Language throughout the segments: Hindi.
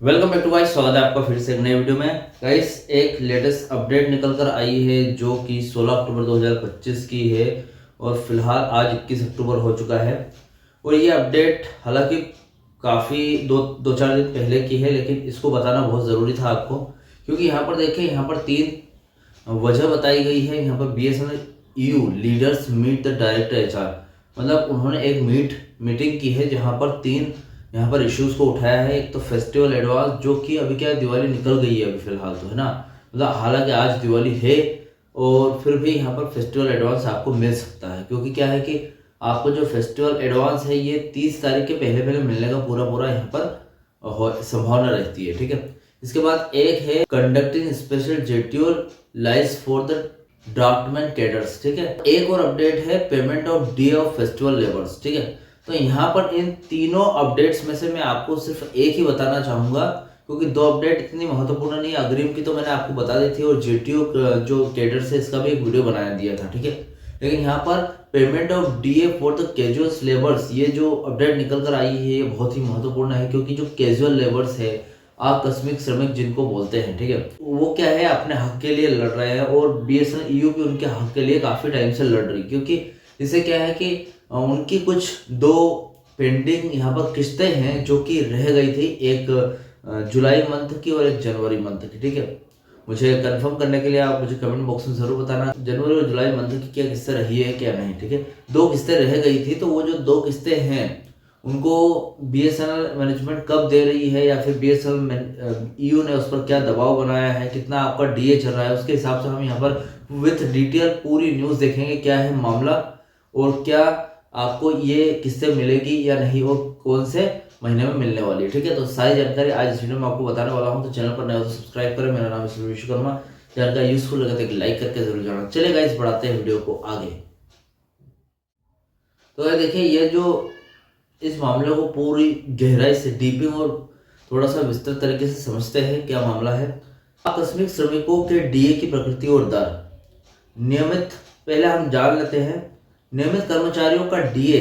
वेलकम बैक टू गाइस, स्वागत है आपका फिर से एक नए वीडियो में। गाइस, एक लेटेस्ट अपडेट निकल कर आई है जो कि 16 अक्टूबर 2025 की है और फिलहाल आज 21 अक्टूबर हो चुका है। और ये अपडेट हालांकि काफ़ी दो चार दिन पहले की है, लेकिन इसको बताना बहुत ज़रूरी था आपको, क्योंकि यहाँ पर देखिए, यहाँ पर तीन वजह बताई गई है। यहाँ पर BSNL EU leaders meet the director HR, मतलब उन्होंने एक मीटिंग की है जहाँ पर तीन यहाँ पर इश्यूज को उठाया है। एक तो फेस्टिवल एडवांस, जो कि अभी क्या है, दिवाली निकल गई है अभी फिलहाल तो, है ना। मतलब हालांकि आज दिवाली है और फिर भी यहाँ पर फेस्टिवल एडवांस आपको मिल सकता है, क्योंकि क्या है कि आपको जो फेस्टिवल एडवांस है ये 30 तारीख के पहले पहले मिलने का पूरा यहाँ पर संभावना रहती है, ठीक है। इसके बाद एक है conducting special schedule lies for the draftsman cadres, ठीक है। एक और अपडेट है payment of day of festival labours, ठीक है। तो यहाँ पर इन तीनों अपडेट्स में से मैं आपको सिर्फ एक ही बताना चाहूँगा, क्योंकि दो अपडेट इतनी महत्वपूर्ण नहीं। अग्रिम की तो मैंने आपको बता दी थी और जेटीओ जो कैडर है इसका भी एक वीडियो बनाया दिया था, ठीक है। लेकिन यहाँ पर payment of DA for the casual labours, ये जो अपडेट निकल कर आई है ये बहुत ही महत्वपूर्ण है, क्योंकि जो कैजुअल लेबर्स है, आकस्मिक श्रमिक जिनको बोलते हैं, ठीक है, वो क्या है, अपने हक के लिए लड़ रहे हैं और BSNL EU भी उनके हक के लिए काफ़ी टाइम से लड़ रही, क्योंकि इससे क्या है कि उनकी कुछ दो पेंडिंग यहाँ पर किस्तें हैं जो कि रह गई थी, एक जुलाई मंथ की और एक जनवरी मंथ की, ठीक है। मुझे कंफर्म करने के लिए आप मुझे कमेंट बॉक्स में ज़रूर बताना जनवरी और जुलाई मंथ की क्या किस्तें रही है क्या नहीं, ठीक है। दो किस्तें रह गई थी, तो वो जो दो किस्तें हैं उनको BSNL मैनेजमेंट कब दे रही है, या फिर BSNL EU ने उस पर क्या दबाव बनाया है, कितना आपका DA चल रहा है, उसके हिसाब से हम यहाँ पर विथ डिटेल पूरी न्यूज़ देखेंगे क्या है मामला, और क्या आपको ये किससे मिलेगी या नहीं, और कौन से महीने में मिलने वाली है, ठीक है। तो सारी जानकारी आज इस वीडियो में आपको बताने वाला हूँ। तो चैनल पर नए हो तो सब्सक्राइब करें। मेरा नाम है विश्वकर्मा। जानकारी यूजफुल लगे तो एक लाइक करके जरूर जाना। चले गाइस, बढ़ाते हैं वीडियो को आगे। तो देखिए, ये जो इस मामले को पूरी गहराई से डीपिंग और थोड़ा सा विस्तृत तरीके से समझते हैं क्या मामला है। आकस्मिक श्रमिकों के DA की प्रकृति और दर। नियमित, पहले हम जान लेते हैं नियमित कर्मचारियों का DA।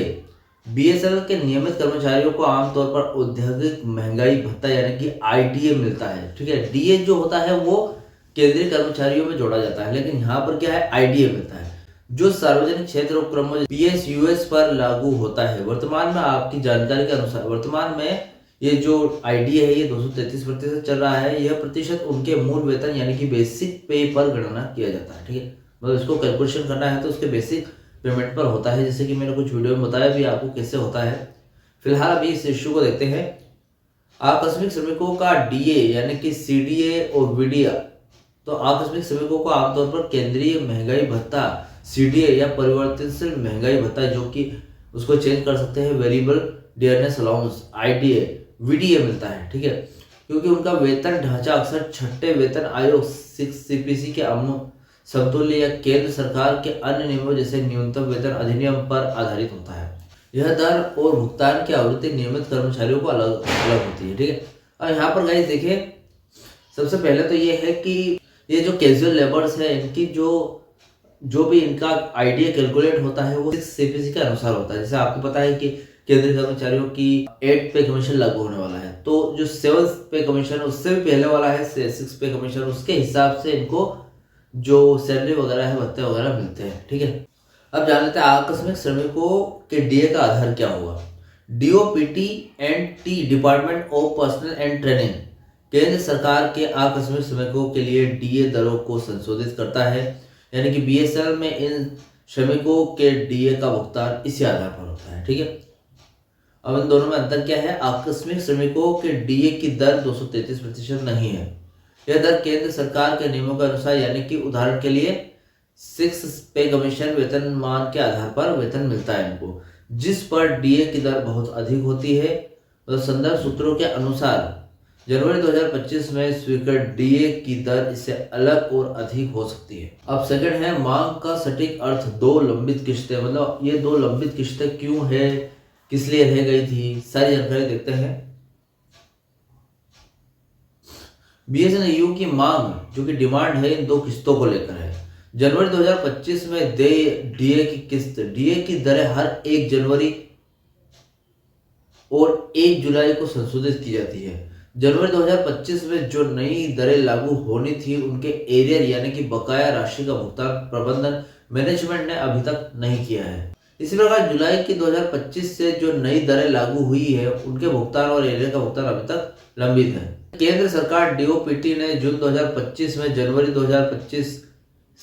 BSNL के नियमित कर्मचारियों को आमतौर पर औद्योगिक महंगाई भत्ता यानी कि IDA मिलता है, ठीक है। DA जो होता है वो केंद्रीय कर्मचारियों में जोड़ा जाता है, लेकिन यहाँ पर क्या है, IDA मिलता है जो सार्वजनिक क्षेत्र उपक्रमों PSUs पर लागू होता है। वर्तमान में आपकी जानकारी के अनुसार वर्तमान में ये जो IDA है ये 233% चल रहा है। यह प्रतिशत उनके मूल वेतन यानी कि बेसिक पे पर गणना किया जाता है, ठीक है। मतलब इसको कैलकुलेशन करना है तो उसके बेसिक पेमेंट पर होता है, जैसे कि मैंने कुछ वीडियो में बताया भी आपको कैसे होता है। फिलहाल अभी इस इश्यू को देखते हैं। आकस्मिक श्रमिकों का DA यानी कि CDA और VDA। तो आकस्मिक श्रमिकों को आमतौर पर केंद्रीय महंगाई भत्ता CDA या परिवर्तनशील महंगाई भत्ता, जो कि उसको चेंज कर सकते हैं, variable dearness allowance IDA VDA मिलता है, ठीक है। क्योंकि उनका वेतन ढांचा अक्सर छठे वेतन आयोग 6 CPC के समतुल्य या केंद्र सरकार के अन्य नियमों जैसे न्यूनतम वेतन अधिनियम पर आधारित होता है। यह दर और भुगतान की आवृत्ति नियमित कर्मचारियों को अलग अलग होती है, ठीक है। और यहाँ पर गाइस देखिए, सबसे पहले तो ये है कि ये जो कैजुअल लेबर्स है इनकी जो भी इनका IDA कैलकुलेट होता है वो 6 CPC के अनुसार होता है। जैसे आपको पता है कि केंद्रीय कर्मचारियों की 8 पे कमीशन लागू होने वाला है, तो जो 7 पे कमीशन उससे भी पहले वाला है 6 पे कमीशन, उसके हिसाब से इनको जो सैलरी वगैरह है, भत्ते वगैरह मिलते हैं, ठीक है। अब जान लेते हैं आकस्मिक श्रमिकों के DA का आधार क्या होगा। DOPT and T department of personal and training केंद्र सरकार के आकस्मिक श्रमिकों के लिए DA दरों को संशोधित करता है, यानी कि BSNL में इन श्रमिकों के DA का भुगतान इसी आधार पर होता है, ठीक है। अब इन दोनों में अंतर क्या है, आकस्मिक श्रमिकों के DA की दर 233% नहीं है। यह दर केंद्र सरकार के नियमों के अनुसार, यानी कि उदाहरण के लिए 6 पे कमीशन वेतनमान के आधार पर वेतन मिलता है इनको, जिस पर DA की दर बहुत अधिक होती है। मतलब संदर्भ सूत्रों के अनुसार जनवरी 2025 में स्वीकृत DA की दर इससे अलग और अधिक हो सकती है। अब सेकंड है मांग का सटीक अर्थ। दो लंबित किस्तें, मतलब ये दो लंबित किस्तें क्यों है, किस लिए रह गई थी, सारी जानकारी देखते हैं। BSNL EU की मांग जो कि डिमांड है इन दो किस्तों को लेकर है। जनवरी 2025 में DA की किस्त, DA की दरें हर 1 जनवरी और 1 जुलाई को संशोधित की जाती है, जनवरी 2025 में जो नई दरें लागू होनी थी उनके एरियर यानी कि बकाया राशि का भुगतान प्रबंधन मैनेजमेंट ने अभी तक नहीं किया है। इसी प्रकार जुलाई की 2025 से जो नई दरें लागू हुई है उनके भुगतान और एरियर का भुगतान अभी तक लंबित है। केंद्र सरकार डीओपीटी ने जून 2025 में जनवरी 2025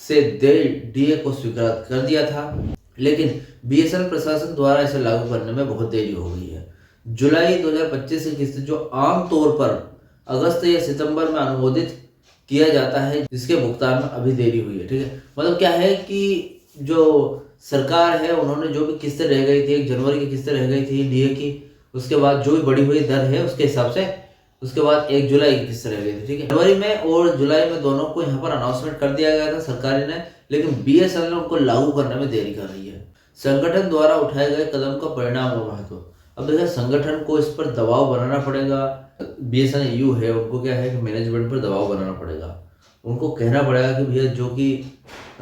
से डीए को स्वीकार कर दिया था, लेकिन बीएसएनएल प्रशासन द्वारा इसे लागू करने में बहुत देरी हो गई है। जुलाई 2025 की किस्त जो आमतौर पर अगस्त या सितंबर में अनुमोदित किया जाता है, जिसके भुगतान में अभी देरी हुई है। ठीक है, मतलब क्या है कि जो सरकार है उन्होंने जो भी किस्तें रह गई थी, 1 जनवरी की किस्तें रह गई थी डीए की, उसके बाद जो भी बढ़ी हुई दर है उसके हिसाब से उसके बाद 1 जुलाई की किस्त रह गई थी। ठीक है, जनवरी में और जुलाई में दोनों को यहाँ पर अनाउंसमेंट कर दिया गया था सरकारी ने, लेकिन बीएसएनएल ने उनको लागू करने में देरी कर रही है। संगठन द्वारा उठाए गए कदम का परिणाम और महत्व। अब देखिए, संगठन को इस पर दबाव बनाना पड़ेगा। बीएसएनएल यू है, उनको क्या है कि मैनेजमेंट पर दबाव बनाना पड़ेगा। उनको कहना पड़ेगा कि भैया जो कि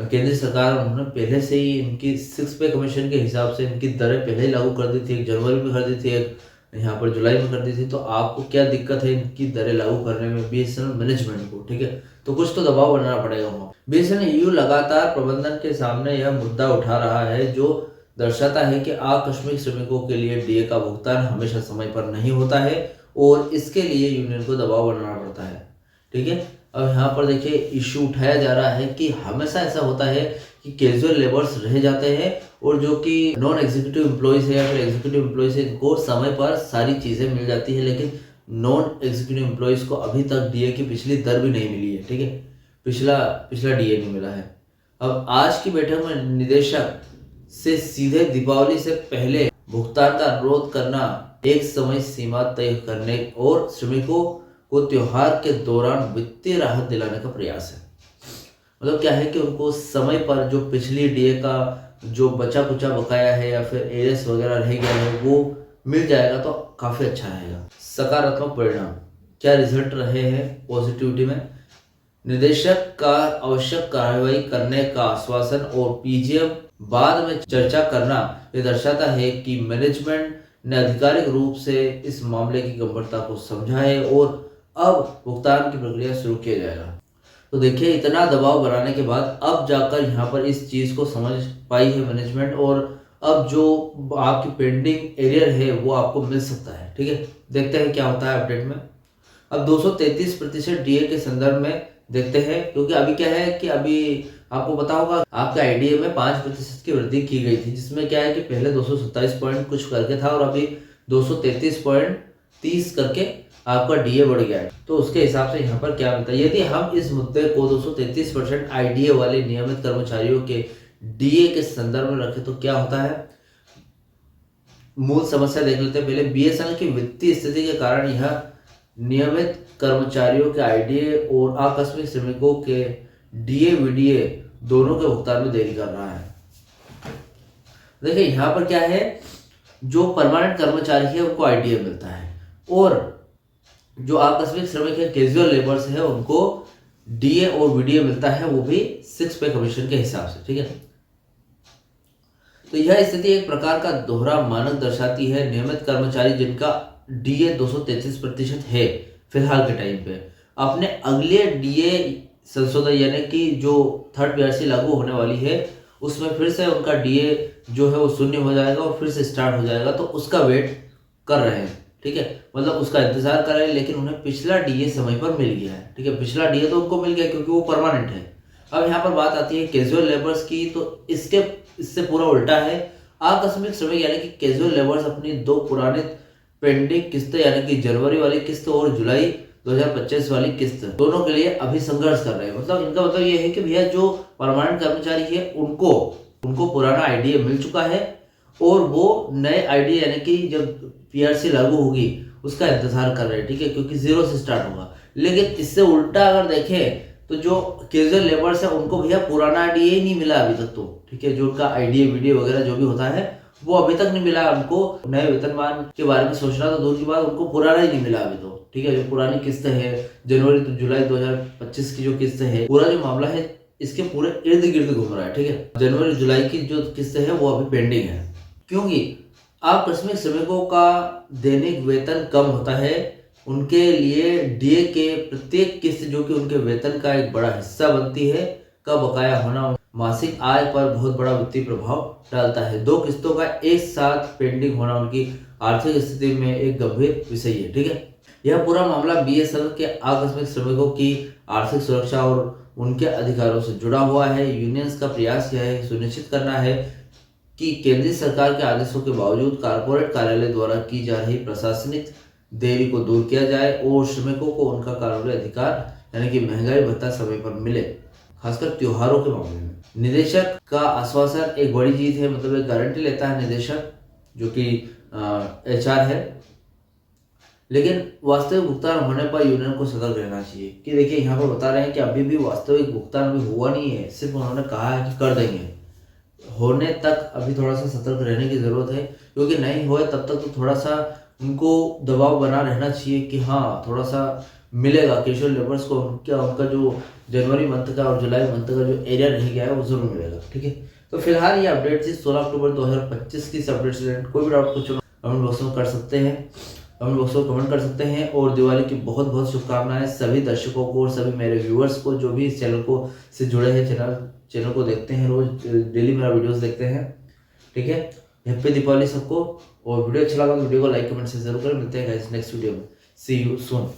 केंद्र सरकार उन्होंने पहले से ही इनकी 6 पे कमीशन के हिसाब से इनकी दरें पहले ही लागू कर दी थी, 1 जनवरी में कर दी थी, एक यहाँ पर जुलाई में कर दी थी, तो आपको क्या दिक्कत है इनकी दरें लागू करने में बीएसएनएल मैनेजमेंट को। ठीक है, तो कुछ तो दबाव बनाना पड़ेगा वहाँ। बीएसएनएल यू लगातार प्रबंधन के सामने यह मुद्दा उठा रहा है जो दर्शाता है कि आकस्मिक श्रमिकों के लिए डीए का भुगतान हमेशा समय पर नहीं होता है और इसके लिए यूनियन को दबाव बनाना पड़ता है। ठीक है, अब यहाँ पर देखिए इश्यू उठाया जा रहा है कि हमेशा ऐसा होता है कि कैजुअल लेबर्स रह जाते हैं और जो कि नॉन एग्जीक्यूटिव एम्प्लॉयज है या फिर एग्जीक्यूटिव एम्प्लॉयज है, इनको समय पर सारी चीज़ें मिल जाती है, लेकिन नॉन एग्जीक्यूटिव एम्प्लॉयज को अभी तक डीए की पिछली दर भी नहीं मिली है। ठीक है, पिछला डीए नहीं मिला है। अब आज की बैठक में निदेशक से सीधे दीपावली से पहले भुगतान का अनुरोध करना एक समय सीमा तय करने और श्रमिकों को त्योहार के दौरान वित्तीय राहत दिलाने का प्रयास है। मतलब क्या है कि उनको समय पर जो पिछली डीए का जो बचा कुचा बकाया है या फिर एरियर्स वगैरह रह गया है वो मिल जाएगा तो काफ़ी अच्छा रहेगा। सकारात्मक परिणाम क्या रिजल्ट रहे हैं पॉजिटिविटी में? निदेशक का आवश्यक कार्रवाई करने का आश्वासन और पीजीएम बाद में चर्चा करना ये दर्शाता है कि मैनेजमेंट ने आधिकारिक रूप से इस मामले की गंभीरता को समझा है और अब भुगतान की प्रक्रिया शुरू किया जाएगा। तो देखिए, इतना दबाव बनाने के बाद अब जाकर यहाँ पर इस चीज़ को समझ पाई है मैनेजमेंट और अब जो आपकी पेंडिंग एरियर है वो आपको मिल सकता है। ठीक है, देखते हैं क्या होता है अपडेट में। अब 233% डीए के संदर्भ में देखते हैं, क्योंकि अभी क्या है कि अभी आपको पता होगा आपके आईडीए में 5% की वृद्धि की गई थी, जिसमें क्या है कि पहले 227 पॉइंट कुछ करके था और अभी 233.30 करके आपका डीए बढ़ गया है। तो उसके हिसाब से यहाँ पर क्या मिलता है, यदि हम इस मुद्दे को 233% आईडीए वाले नियमित कर्मचारियों के डीए के संदर्भ में रखें तो क्या होता है। मूल समस्या देख लेते हैं पहले। बीएसएनएल की वित्तीय स्थिति के कारण यह नियमित कर्मचारियों के आईडीए और आकस्मिक श्रमिकों के डीए वीडीए दोनों के भुगतान में देरी कर रहा है। देखिए, यहाँ पर क्या है, जो परमानेंट कर्मचारी है उनको आईडीए मिलता है और जो आकस्मिक श्रमिक है, कैजुअल लेबर्स है, उनको डीए और वीडीए मिलता है, वो भी 6 पे कमीशन के हिसाब से। ठीक है, तो यह स्थिति एक प्रकार का दोहरा मानक दर्शाती है। नियमित कर्मचारी जिनका डीए 233% है फिलहाल के टाइम पे, अपने अगले डीए संशोधन यानी कि जो 3rd पीआरसी लागू होने वाली है उसमें फिर से उनका डीए जो है वो 0 हो जाएगा और फिर से स्टार्ट हो जाएगा, तो उसका वेट कर रहे हैं। ठीक है, मतलब उसका इंतजार कर रहे हैं, लेकिन उन्हें पिछला डीए समय पर मिल गया है। ठीक है, पिछला डीए तो उनको मिल गया क्योंकि वो परमानेंट है। अब यहाँ पर बात आती है कैजुअल लेबर्स की, तो इससे पूरा उल्टा है। आकस्मिक श्रमिक यानी कि कैजुअल लेबर्स अपनी 2 पुराने पेंडिंग किस्तें यानी कि जनवरी वाली किस्त और जुलाई 2025 वाली किस्त दोनों के लिए अभी संघर्ष कर रहे हैं। मतलब इनका मतलब ये है कि भैया जो परमानेंट कर्मचारी है उनको पुराना आईडीए मिल चुका है और वो नए आईडीए यानी कि जब पीआरसी लागू होगी उसका इंतजार कर रहे हैं। ठीक है, क्योंकि 0 से स्टार्ट होगा। लेकिन इससे उल्टा अगर देखें तो जो कैजुअल लेबर्स है उनको भैया पुराना डीए ही नहीं मिला अभी तक। तो ठीक है, जो उनका आईडीए वीडीए वगैरह जो भी होता है वो अभी तक नहीं मिला। उनको नए वेतनमान के बारे में सोचना तो दूर की बात, उनको पुराना ही नहीं मिला अभी तो। ठीक है, जो पुरानी किस्त है जनवरी तो जुलाई 2025 की जो किस्त है, पूरा जो मामला है इसके पूरे इर्द गिर्द घूम रहा है। ठीक है, जनवरी जुलाई की जो किस्त है वो अभी पेंडिंग है, क्योंकि आकस्मिक श्रमिकों का दैनिक वेतन कम होता है उनके लिए डीए के प्रत्येक किस्त जो कि उनके वेतन का एक बड़ा हिस्सा बनती है का बकाया होना मासिक आय पर बहुत बड़ा वित्तीय प्रभाव डालता है। दो किस्तों का एक साथ पेंडिंग होना उनकी आर्थिक स्थिति में एक गंभीर विषय है। ठीक है, यह पूरा मामला बीएसएनएल के आकस्मिक श्रमिकों की आर्थिक सुरक्षा और उनके अधिकारों से जुड़ा हुआ है। यूनियंस का प्रयास यह है सुनिश्चित करना है कि केंद्रीय सरकार के आदेशों के बावजूद कारपोरेट कार्यालय द्वारा की जा रही प्रशासनिक देरी को दूर किया जाए और श्रमिकों को उनका कानूनी अधिकार यानी कि महंगाई भत्ता समय पर मिले, खासकर त्योहारों के मामले में। निदेशक का आश्वासन एक बड़ी चीज है, मतलब एक गारंटी लेता है निदेशक जो कि एचआर है, लेकिन वास्तविक भुगतान होने पर यूनियन को सतर्क रहना चाहिए। कि देखिए यहाँ पर बता रहे हैं कि अभी भी वास्तविक भुगतान अभी हुआ नहीं है, सिर्फ उन्होंने कहा है कि कर देंगे। होने तक अभी थोड़ा सा सतर्क रहने की जरूरत है, क्योंकि नहीं होए तब तक तो थोड़ा सा उनको दबाव बना रहना चाहिए कि हाँ थोड़ा सा मिलेगा कैजुअल लेबर्स को, उनका जो जनवरी मंथ का और जुलाई मंथ का जो एरिया रह गया है वो जरूर मिलेगा। ठीक है, तो फिलहाल ये अपडेट थी 16 अक्टूबर 2025 की। इस अपडेट से कोई भी डाउट कुछ कमेंट बॉक्स में कर सकते हैं, कमेंट बॉक्स में कमेंट कर सकते हैं। और दिवाली की बहुत बहुत शुभकामनाएं सभी दर्शकों को और सभी मेरे व्यूअर्स को जो भी इस चैनल को से जुड़े हैं, चैनल को देखते हैं, रोज डेली मेरा वीडियोस देखते हैं। ठीक है, हैप्पी दीपावली सबको। और वीडियो अच्छा लगा तो वीडियो को लाइक कमेंट से जरूर करें। मिलते हैं गाइस नेक्स्ट वीडियो में। सी यू सून।